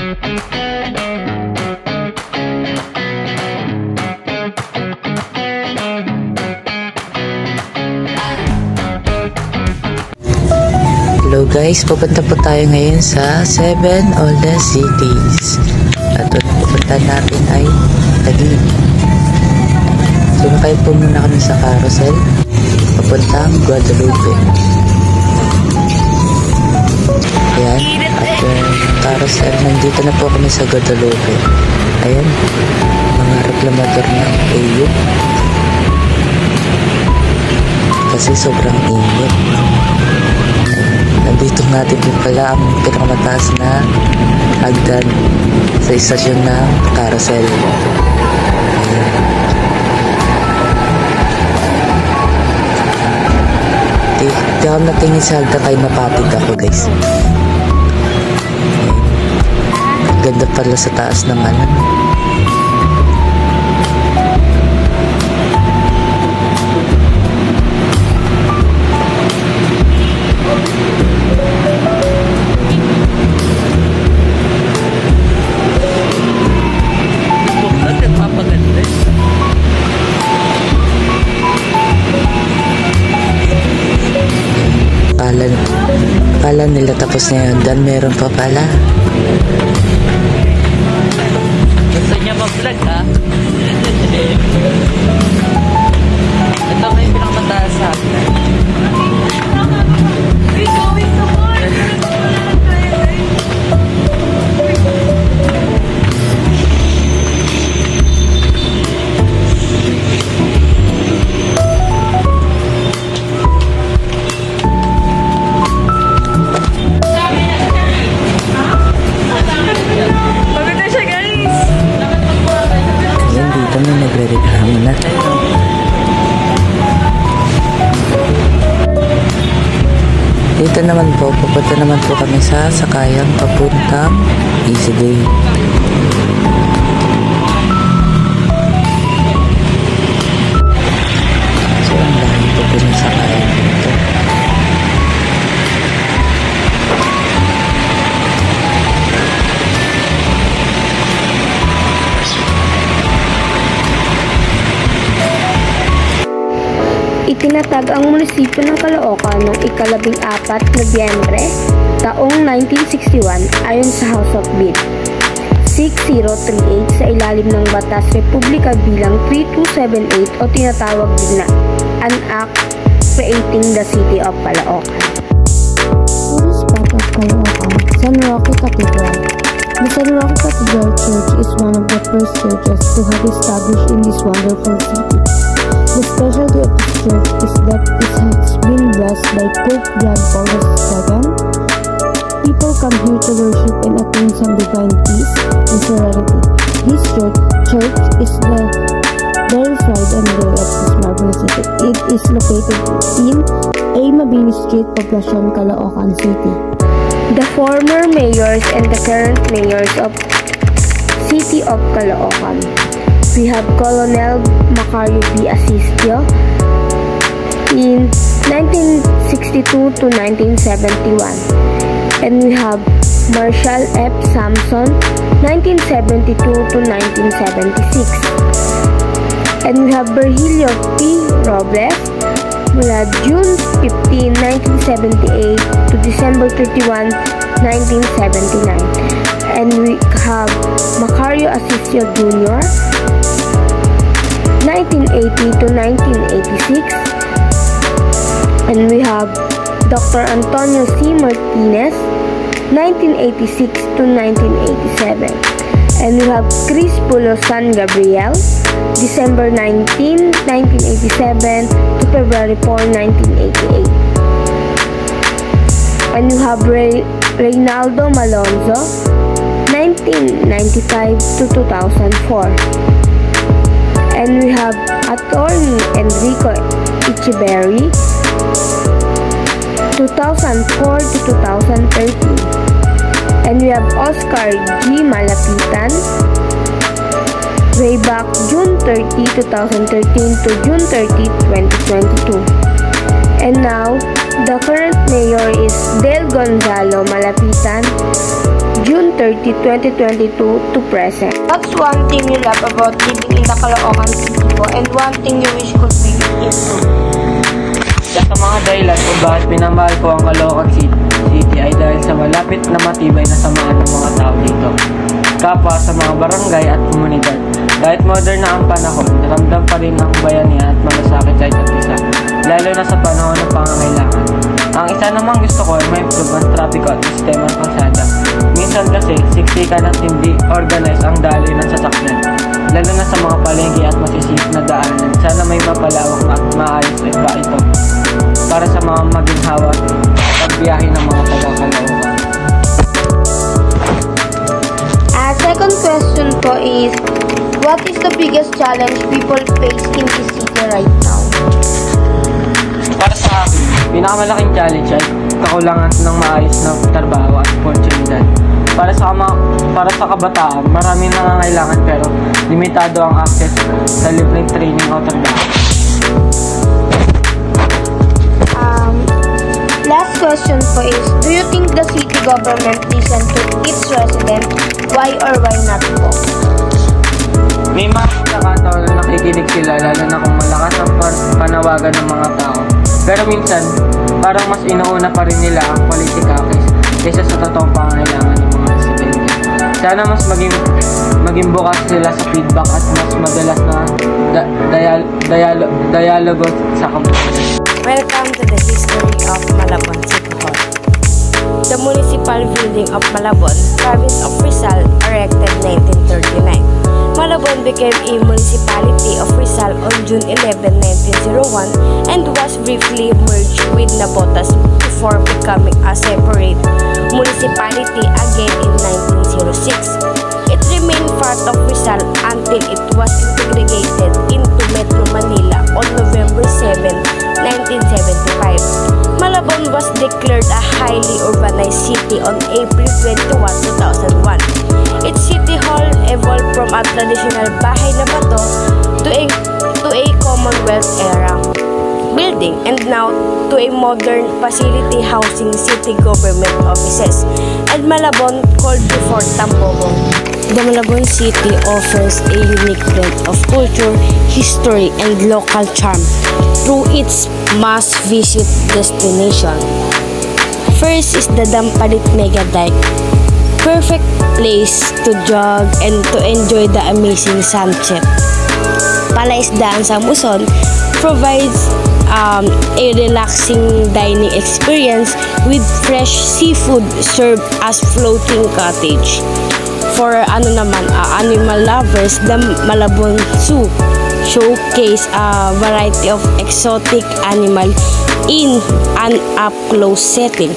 Hello guys, pupunta po tayo ngayon sa 7 oldest cities. At pupunta natin ay Taguig. Sumakay po muna kami sa carousel papuntang Guadalupe. Ayan, after carousel, nandito na po kami sa Guadalupe. Ayan, mga reklamador ng AU. Kasi sobrang init. Nandito natin din pala ang pinakamataas na hagdan sa istasyon ng carousel. Di ako natingin sa hagdan kaya napapid ako guys. Ganda pala sa taas ng ano. Kala nila tapos na yun, dan meron pa pala. Gusto niya mag-vlog ha? Ito ko yung pinakamataas sa akin. Dito naman po, pupunta naman po kami sa sakayang papuntang Easygate. So, ang dami po po ng sakayang dito. Itinatag ang munisipyo ng Caloocan noong ika-14 Nobyembre, taong 1961 ayon sa House of Bill 6038 sa ilalim ng Batas Republika bilang 3278 o tinatawag din na An Act Creating the City of Caloocan. Tourist spot of Caloocan, San Roque Cathedral. The San Roque Cathedral Church is one of the first churches to have established in this wonderful city. The specialty of this church is that it has been blessed by Pope John Paul II. People come here to worship and attain some divine peace and serenity. This church is the very pride and glory of this marvelous city. It is located in A. Mabini Street, Poblacion, Caloocan City. The former mayors and the current mayors of City of Caloocan. We have Colonel Macario B. Asistio in 1962 to 1971, and we have Marshall F. Sampson 1972 to 1976, and we have Virgilio P. Robles mula June 15, 1978 to December 31, 1979, and we have Macario Asistio Jr. 1980 to 1986, and we have Dr. Antonio C. Martinez 1986 to 1987, and we have Chris Pulo San Gabriel December 19, 1987 to February 4, 1988, and we have Reynaldo Malonzo 1995 to 2004. And we have Attorney Enrico Echeverry 2004 to 2013. And we have Oscar G. Malapitan way back June 30, 2013 to June 30, 2022. And now, the current mayor is Del Gonzalo Malapitan, June 30, 2022 to present. What's one thing you love about living in the Caloocan City po and one thing you wish could be improved? Sa mga dahilan kung bakit pinamahal ko ang Caloocan City ay dahil sa malapit na matibay na samahan ng mga tao dito. Kapwa sa mga barangay at komunidad. Kahit modern na ang panahon, ramdam pa rin ang bayanihan at malasakit sa isa't isa, lalo na sa panahon ng pangangailangan. Ang isa namang gusto ko ay ma-improve ang traffic at sistema ng kalsada. Minsan kasi, siksikan at hindi organize ang daloy ng sasakyan, lalo na sa mga palengke at masisip na daanan. Sana may mapalawak at maayos pa ito para sa mga maginhawa at biyahe ng mga taga-Caloocan. Second question po is, what is the biggest challenge people face in this city right now? Para sa akin, pinakamalaking challenge ay kakulangan ng maayos na trabaho at oportunidad. Para sa kabataan, maraming nangangailangan pero limitado ang access sa libreng training o trabaho. Last question po is, do you think the city government listen to its residents? Why or why not po? May mga pagkakataon na nakikinig sila lalo na kung malakas ang panawagan ng mga tao. Pero minsan, parang mas inuuna pa rin nila ang politika kaysa sa totoong pangangailangan ng mga residente. Sana mas maging bukas sila sa feedback at mas madalas na dialogo sa kabuhayan. Welcome to the history of Malabon City Hall. The municipal building of Malabon, province of Rizal, erected 1939. Malabon became a municipality of Rizal on June 11, 1901 and was briefly merged with Navotas before becoming a separate municipality again in 1906. It remained part of Rizal until it was integrated into Metro Manila on November 7, 1975. Malabon was declared a highly urbanized city on April 21, 2001. Its city hall evolved from a traditional bahay na bato to a Commonwealth era building and now to a modern facility housing city government offices and Malabon called before Tambobong. The Malabon city offers a unique blend of culture, history, and local charm through its must-visit destination. First is the Dampalit Mega Dike, perfect place to jog and to enjoy the amazing sunset. Palaisdaan sa Muson provides a relaxing dining experience with fresh seafood served as floating cottage. For animal lovers, the Malabon Zoo showcase a variety of exotic animals in an up-close setting.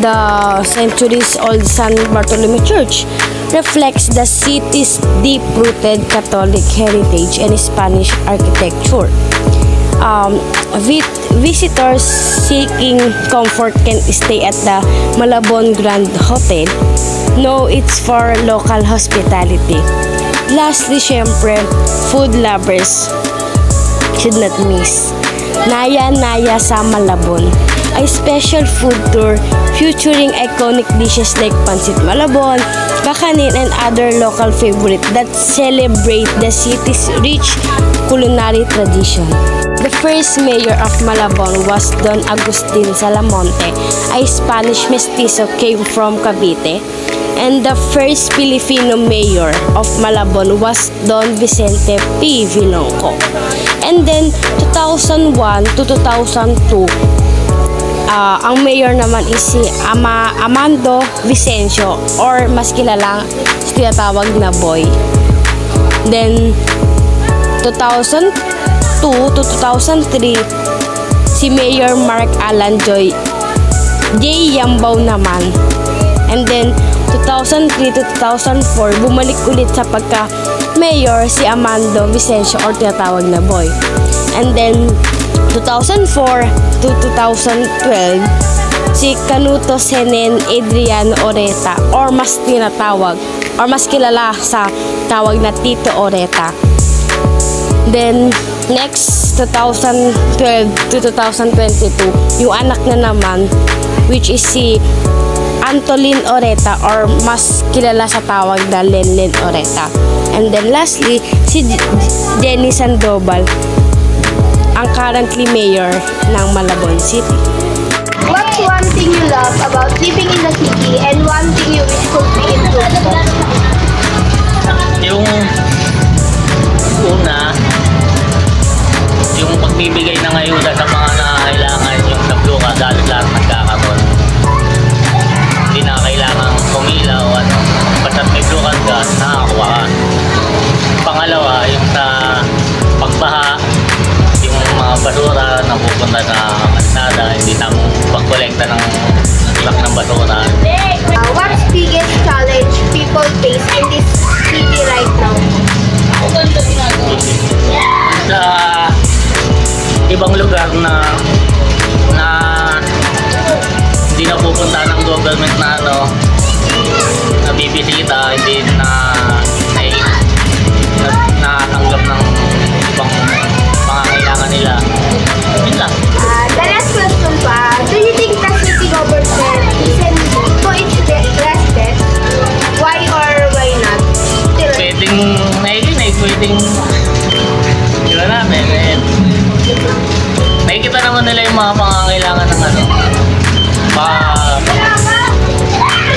The centuries-old San Bartolome Church reflects the city's deep-rooted Catholic heritage and Spanish architecture. Visitors seeking comfort can stay at the Malabon Grand Hotel. No, it's for local hospitality. Lastly, syempre, food lovers should not miss Naya sa Malabon, a special food tour featuring iconic dishes like Pancit Malabon, Bakanin, and other local favorites that celebrate the city's rich culinary tradition. The first mayor of Malabon was Don Agustin Salamonte, a Spanish mestizo came from Cavite, and the first Filipino mayor of Malabon was Don Vicente P. Vilonco. And then 2001 to 2002, ang mayor naman is si Amando Vicencio, or mas kilalang tinatawag na Boy. Then 2002 to 2003, si Mayor Mark Alan J. Yambao naman. And then 2003 to 2004, bumalik ulit sa pagka-mayor si Amando Vicencio, or tinatawag na Boy. And then 2004 to 2012, si Canuto Senen Adriano Oreta, or mas tinatawag, or mas kilala sa tawag na Tito Oreta. Then next 2012 to 2022, yung anak na naman, which is si Antolin Oreta or mas kilala sa tawag na Lenlen Oreta. And then lastly, si Jenny Sandoval, ang currently mayor ng Malabon City. What's one thing you love about living in the city and one thing you wish could be improved? Yung una, yung pagbibigay ng ayuda sa mga nangangailangan, yung sa Blue Card, lahat nagkakaroon. Hindi na kailangan pumila o ano. Basta't may Blue Card ka, nakakuha ka. Pangalawa, yung sa pagbaha, yung mga basura na pupunta sa kalsada, hindi na pagkolekta ng truck ng basura. What's biggest challenge people face in this city right now? Sa ibang lugar na hindi na pupunta ng government na bibisita, hindi natanggap ng ibang pangangailangan nila. Yun lang. The last question pa, do you think the city government listen to its residents? Why or why not? Pwedeng naikinig, pwedeng di ba namin nakikita naman nila yung mga pangangailangan ng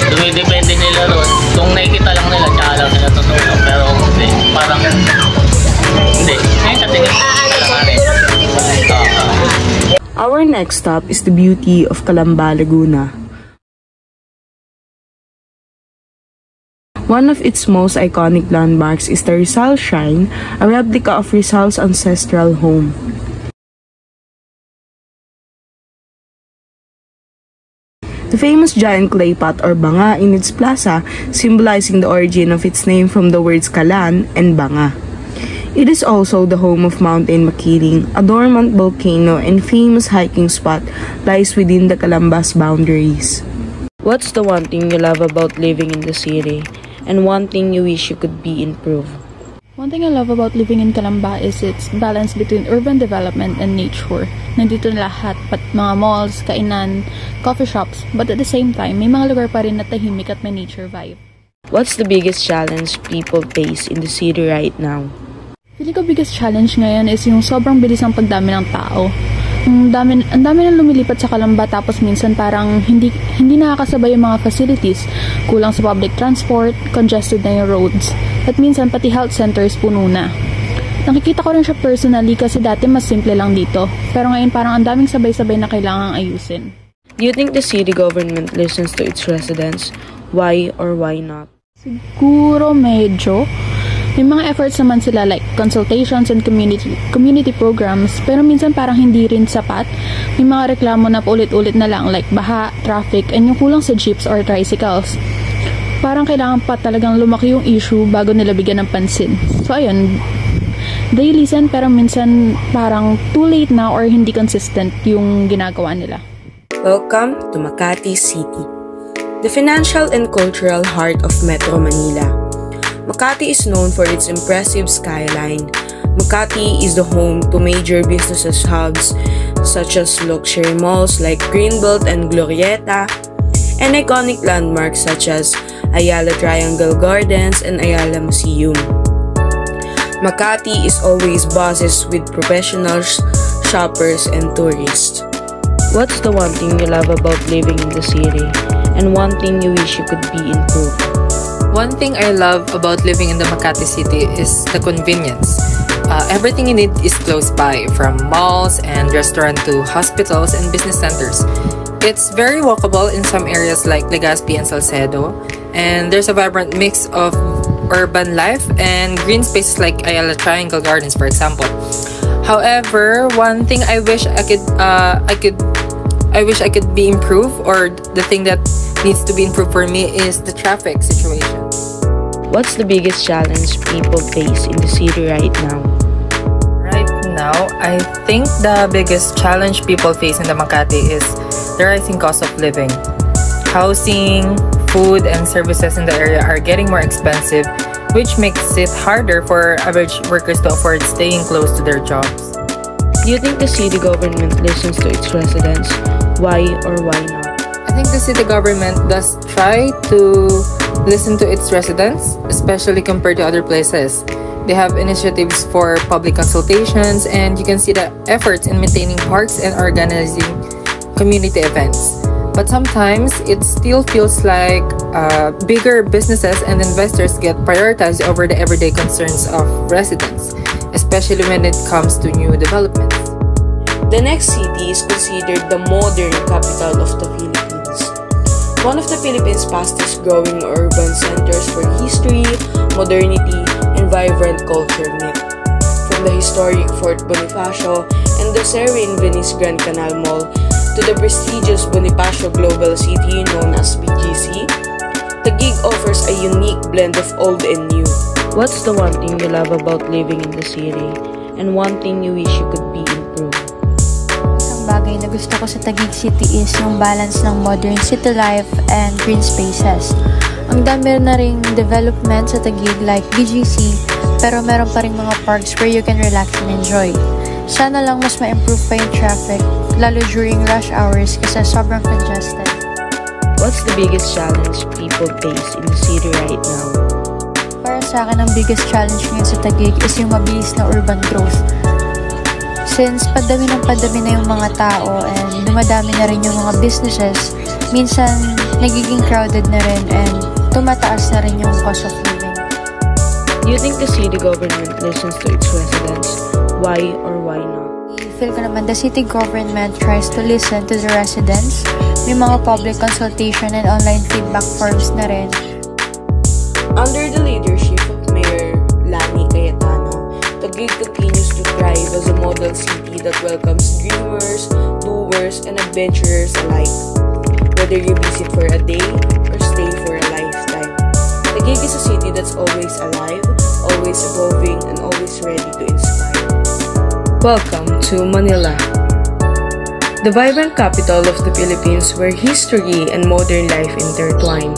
dumidepende nila ron. Kung nakikita lang nila, tsaka lang nila tutulong. Pero hindi, parang hindi. Ngayon katingin lang rin. Our next stop is the beauty of Calamba, Laguna. One of its most iconic landmarks is the Rizal Shrine, a replica of Rizal's ancestral home. The famous giant clay pot or banga in its plaza, symbolizing the origin of its name from the words kalan and banga. It is also the home of Mountain Makiling, a dormant volcano and famous hiking spot lies within the Calambas boundaries. What's the one thing you love about living in the city, and one thing you wish you could be improved? One thing I love about living in Calamba is its balance between urban development and nature. Nandito na lahat, mga malls, kainan, coffee shops, but at the same time, may mga lugar pa rin na tahimik at may nature vibe. What's the biggest challenge people face in the city right now? Feeling ko biggest challenge ngayon is yung sobrang bilis ng pagdami ng tao. Ang dami na lumilipat sa Calamba tapos minsan parang hindi nakakasabay yung mga facilities. Kulang sa public transport, congested na yung roads. At minsan pati health centers puno na. Nakikita ko rin siya personally kasi dati mas simple lang dito. Pero ngayon parang ang daming sabay-sabay na kailangang ayusin. Do you think the city government listens to its residents? Why or why not? Siguro medyo. May mga efforts naman sila like consultations and community programs, pero minsan parang hindi rin sapat. May mga reklamo na paulit-ulit na lang like baha, traffic, and yung kulang sa jeeps or tricycles. Parang kailangan pa talagang lumaki yung issue bago nila bigyan ng pansin. So ayun, they listen pero minsan parang too late na or hindi consistent yung ginagawa nila. Welcome to Makati City, the financial and cultural heart of Metro Manila. Makati is known for its impressive skyline. Makati is the home to major business hubs such as luxury malls like Greenbelt and Glorieta, and iconic landmarks such as Ayala Triangle Gardens and Ayala Museum. Makati is always buzzes with professionals, shoppers, and tourists. What's the one thing you love about living in the city, and one thing you wish you could be improved? One thing I love about living in the Makati City is the convenience. Everything you need is close by, from malls and restaurants to hospitals and business centers. It's very walkable in some areas like Legazpi and Salcedo, and there's a vibrant mix of urban life and green spaces like Ayala Triangle Gardens, for example. However, one thing I wish I could be improved, or the thing that needs to be improved for me, is the traffic situation. What's the biggest challenge people face in the city right now? Right now, I think the biggest challenge people face in the Makati is the rising cost of living. Housing, food, and services in the area are getting more expensive, which makes it harder for average workers to afford staying close to their jobs. Do you think the city government listens to its residents? Why or why not? I think the city government does try to listen to its residents, especially compared to other places. They have initiatives for public consultations, and you can see the efforts in maintaining parks and organizing community events. But sometimes it still feels like bigger businesses and investors get prioritized over the everyday concerns of residents, especially when it comes to new developments. The next city is considered the modern capital of the Philippines. One of the Philippines' fastest growing urban centers for history, modernity, and vibrant culture meet. From the historic Fort Bonifacio and the serene Venice Grand Canal Mall to the prestigious Bonifacio Global City known as BGC, Taguig offers a unique blend of old and new. What's the one thing you love about living in the city, and one thing you wish you could be improved? Isang bagay na gusto ko sa Taguig City is yung balance ng modern city life and green spaces. Ang dami na ring development sa Taguig like BGC, pero meron pa ring mga parks where you can relax and enjoy. Sana lang mas ma-improve pa yung traffic, lalo during rush hours kasi sobrang congested. What's the biggest challenge people face in the city right now? Para sa akin, ang biggest challenge ngayon sa Taguig is yung mabilis na urban growth. Since padami na yung mga tao and dumadami na rin yung mga businesses, minsan nagiging crowded na rin and tumataas na rin yung cost of living. Do you think the city government listens to its residents? Why or why not? I feel ko naman the city government tries to listen to the residents. May mga public consultation and online feedback forms na rin. Under the leadership of Mayor Lani Cayetano, Taguig continues to thrive as a model city that welcomes dreamers, doers, and adventurers alike. Whether you visit for a day or stay for a lifetime, Taguig is a city that's always alive, always evolving, and always ready to inspire. Welcome to Manila, the vibrant capital of the Philippines where history and modern life intertwine.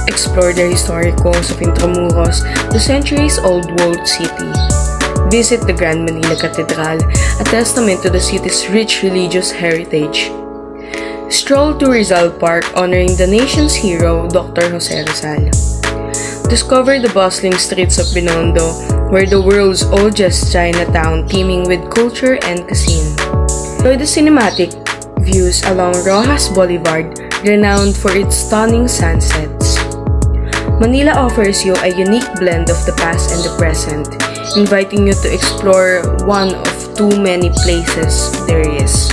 Explore the historic walls of Intramuros, the centuries-old walled city. Visit the Grand Manila Cathedral, a testament to the city's rich religious heritage. Stroll to Rizal Park, honoring the nation's hero, Dr. Jose Rizal. Discover the bustling streets of Binondo, where the world's oldest Chinatown teeming with culture and cuisine. Enjoy the cinematic views along Rojas Boulevard, renowned for its stunning sunsets. Manila offers you a unique blend of the past and the present, inviting you to explore one of too many places there is.